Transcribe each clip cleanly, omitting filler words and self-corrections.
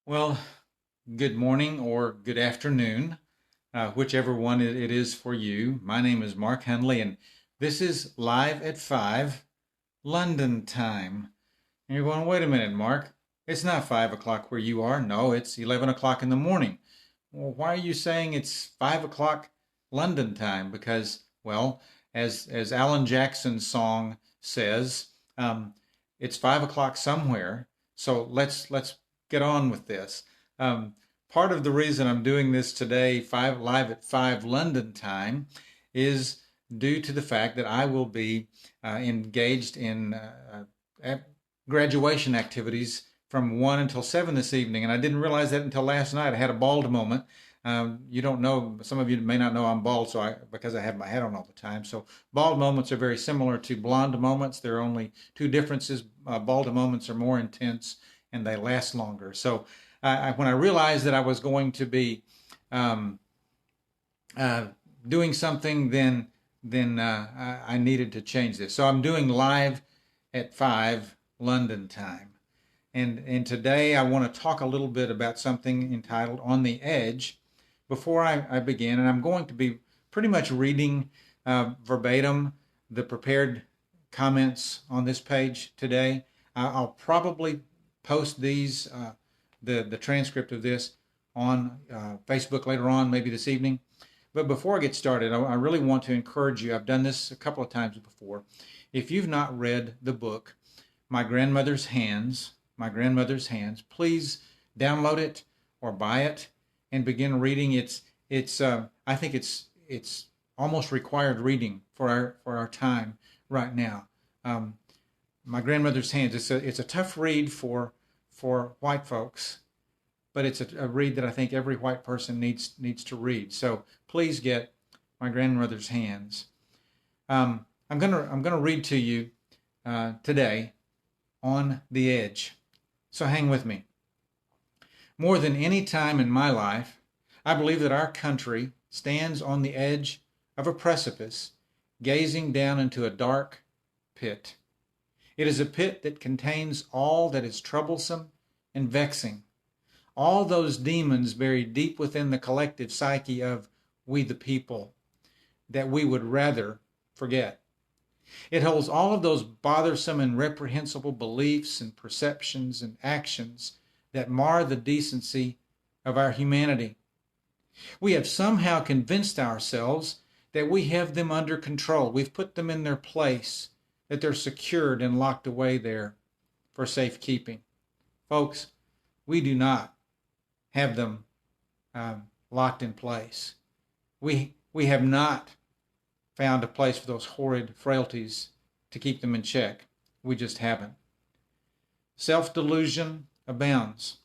Well, good morning or good afternoon, whichever one it is for you. My name is Mark Henley, and this is Live at 5 London time. And you're going, wait a minute, Mark. It's not 5 o'clock where you are. No, it's 11 o'clock in the morning. Well, why are you saying it's 5 o'clock London time? Because, well, as Alan Jackson's song says, it's 5 o'clock somewhere. So let's get on with this. Um, Part of the reason I'm doing this today, live at 5 London time, is due to the fact that I will be engaged in graduation activities from 1 until 7 this evening. And I didn't realize that until last night. I had a bald moment. You don't know, some of you may not know I'm bald because I have my hat on all the time. So bald moments are very similar to blonde moments. There are only two differences. Bald moments are more intense and they last longer. So when I realized that I was going to be um, doing something, then I needed to change this. So I'm doing live at 5 London time. And today I want to talk a little bit about something entitled On the Edge before I begin. And I'm going to be pretty much reading verbatim the prepared comments on this page today. I'll probably post the transcript of this on Facebook later on, maybe this evening. But before I get started, I really want to encourage you. I've done this a couple of times before. If you've not read the book, My Grandmother's Hands, please download it or buy it and begin reading. I think it's almost required reading for our time right now. My Grandmother's Hands. It's a tough read for white folks, but it's a read that I think every white person needs to read. So please get My Grandmother's Hands. I'm gonna read to you today On the Edge. So hang with me. More than any time in my life, I believe that our country stands on the edge of a precipice, gazing down into a dark pit. It is a pit that contains all that is troublesome and vexing, all those demons buried deep within the collective psyche of we the people that we would rather forget. It holds all of those bothersome and reprehensible beliefs and perceptions and actions that mar the decency of our humanity. We have somehow convinced ourselves that we have them under control. We've put them in their place, that they're secured and locked away there for safekeeping. Folks, we do not have them locked in place. We have not found a place for those horrid frailties to keep them in check. We just haven't. Self-delusion abounds.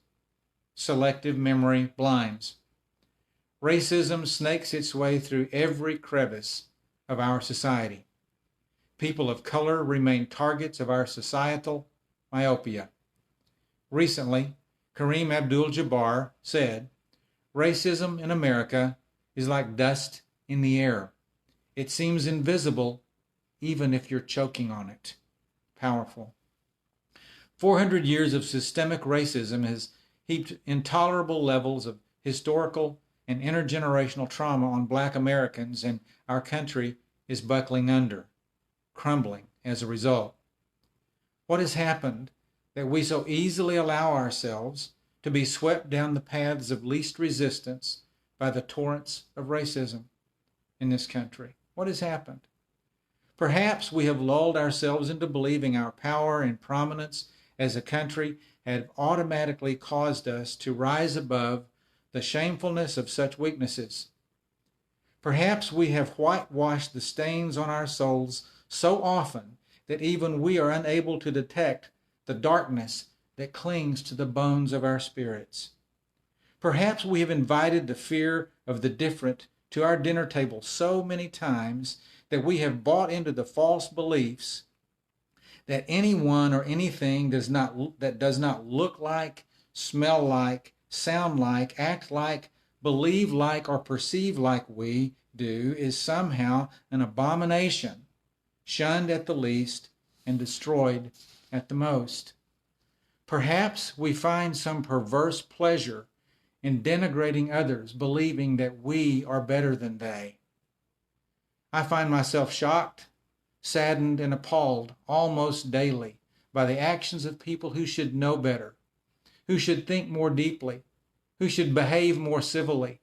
Selective memory blinds. Racism snakes its way through every crevice of our society. People of color remain targets of our societal myopia. Recently, Kareem Abdul-Jabbar said, "Racism in America is like dust in the air. It seems invisible even if you're choking on it." Powerful. 400 years of systemic racism has heaped intolerable levels of historical and intergenerational trauma on Black Americans, and our country is buckling under, crumbling as a result. What has happened that we so easily allow ourselves to be swept down the paths of least resistance by the torrents of racism in this country? What has happened? Perhaps we have lulled ourselves into believing our power and prominence as a country have automatically caused us to rise above the shamefulness of such weaknesses. Perhaps we have whitewashed the stains on our souls so often that even we are unable to detect the darkness that clings to the bones of our spirits. Perhaps we have invited the fear of the different to our dinner table so many times that we have bought into the false beliefs that anyone or anything that does not look like, smell like, sound like, act like, believe like, or perceive like we do is somehow an abomination, shunned at the least and destroyed at the most. Perhaps we find some perverse pleasure in denigrating others, believing that we are better than they. I find myself shocked, saddened, and appalled almost daily by the actions of people who should know better, who should think more deeply, who should behave more civilly.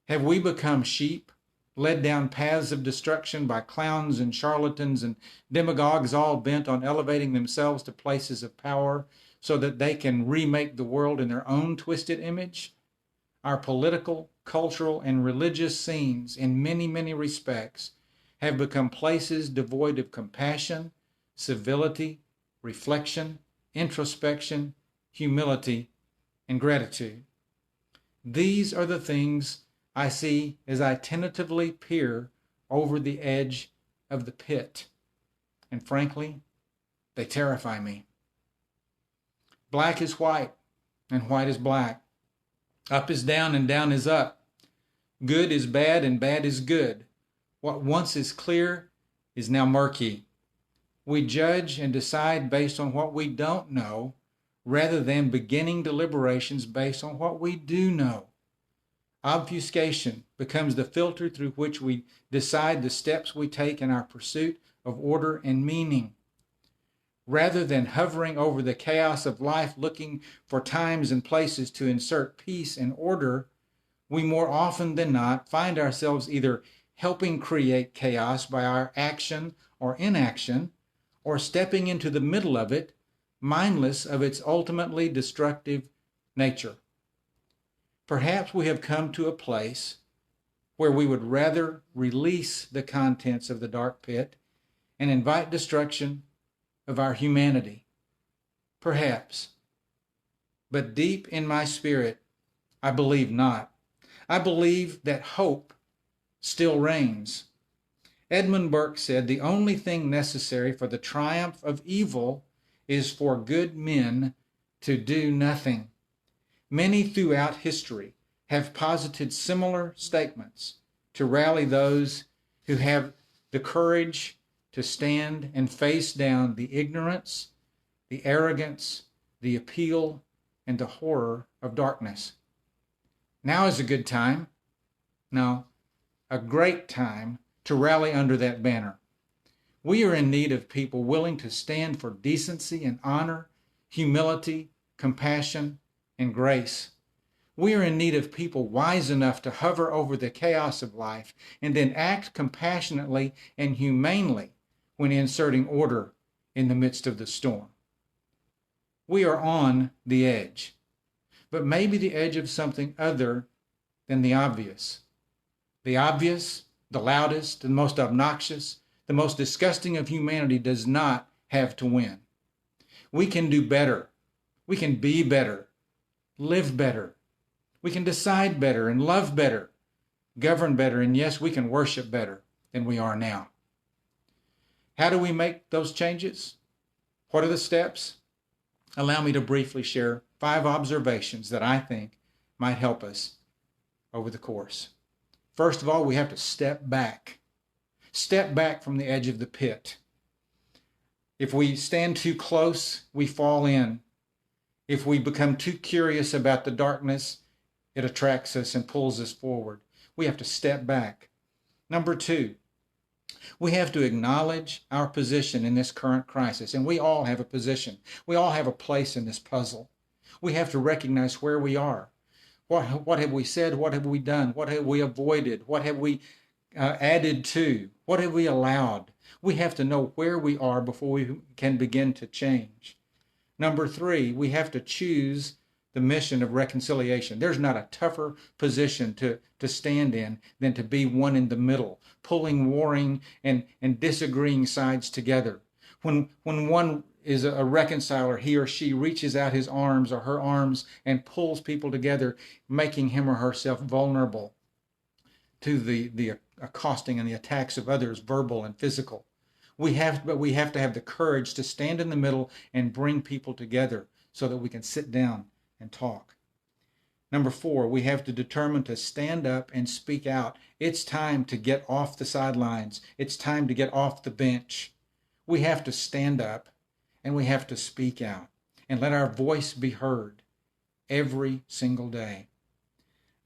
Have we become sheep, led down paths of destruction by clowns and charlatans and demagogues, all bent on elevating themselves to places of power so that they can remake the world in their own twisted image? Our political, cultural, and religious scenes, in many, many respects, have become places devoid of compassion, civility, reflection, introspection, humility, and gratitude. These are the things I see as I tentatively peer over the edge of the pit. And frankly, they terrify me. Black is white, and white is black. Up is down, and down is up. Good is bad, and bad is good. What once is clear is now murky. We judge and decide based on what we don't know, rather than beginning deliberations based on what we do know. Obfuscation becomes the filter through which we decide the steps we take in our pursuit of order and meaning. Rather than hovering over the chaos of life looking for times and places to insert peace and order, we more often than not find ourselves either helping create chaos by our action or inaction, or stepping into the middle of it, mindless of its ultimately destructive nature. Perhaps we have come to a place where we would rather release the contents of the dark pit and invite destruction of our humanity. Perhaps. But deep in my spirit, I believe not. I believe that hope still reigns. Edmund Burke said, "The only thing necessary for the triumph of evil is for good men to do nothing." Many throughout history have posited similar statements to rally those who have the courage to stand and face down the ignorance, the arrogance, the appeal, and the horror of darkness. Now is a good time, no, a great time to rally under that banner. We are in need of people willing to stand for decency and honor, humility, compassion, and grace. We are in need of people wise enough to hover over the chaos of life and then act compassionately and humanely when inserting order in the midst of the storm. We are on the edge, but maybe the edge of something other than the obvious. The obvious, the loudest, the most obnoxious, the most disgusting of humanity does not have to win. We can do better. We can be better, live better. We can decide better and love better, govern better, and yes, we can worship better than we are now. How do we make those changes? What are the steps? Allow me to briefly share 5 observations that I think might help us over the course. First of all, we have to step back. Step back from the edge of the pit. If we stand too close, we fall in. If we become too curious about the darkness, it attracts us and pulls us forward. We have to step back. Number 2, we have to acknowledge our position in this current crisis. And we all have a position. We all have a place in this puzzle. We have to recognize where we are. What have we said? What have we done? What have we avoided? What have we added to? What have we allowed? We have to know where we are before we can begin to change. Number 3, we have to choose the mission of reconciliation. There's not a tougher position to stand in than to be one in the middle, pulling warring and disagreeing sides together. When one is a reconciler, he or she reaches out his arms or her arms and pulls people together, making him or herself vulnerable to the accosting and the attacks of others, verbal and physical. But we have to have the courage to stand in the middle and bring people together so that we can sit down and talk. Number 4, we have to determine to stand up and speak out. It's time to get off the sidelines. It's time to get off the bench. We have to stand up and we have to speak out. and let our voice be heard every single day.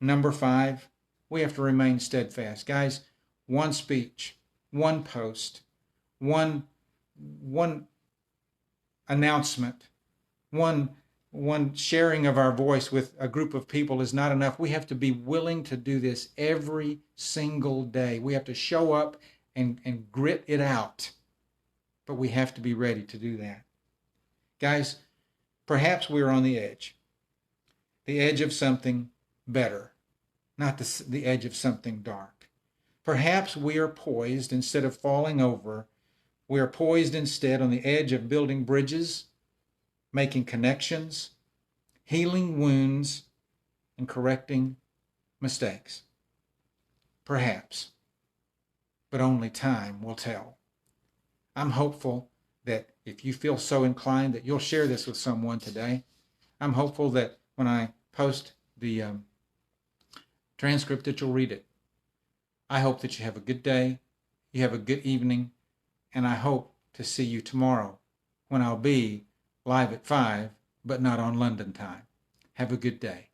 Number 5, we have to remain steadfast. Guys, one speech, one post, one announcement, one sharing of our voice with a group of people is not enough. We have to be willing to do this every single day. We have to show up and grit it out. But we have to be ready to do that. Guys, perhaps we're on the edge of something better, not the edge of something dark. Perhaps we are poised instead of falling over. We are poised instead on the edge of building bridges, making connections, healing wounds, and correcting mistakes. Perhaps, but only time will tell. I'm hopeful that if you feel so inclined that you'll share this with someone today. I'm hopeful that when I post the transcript that you'll read it. I hope that you have a good day, you have a good evening, and I hope to see you tomorrow when I'll be live at 5, but not on London time. Have a good day.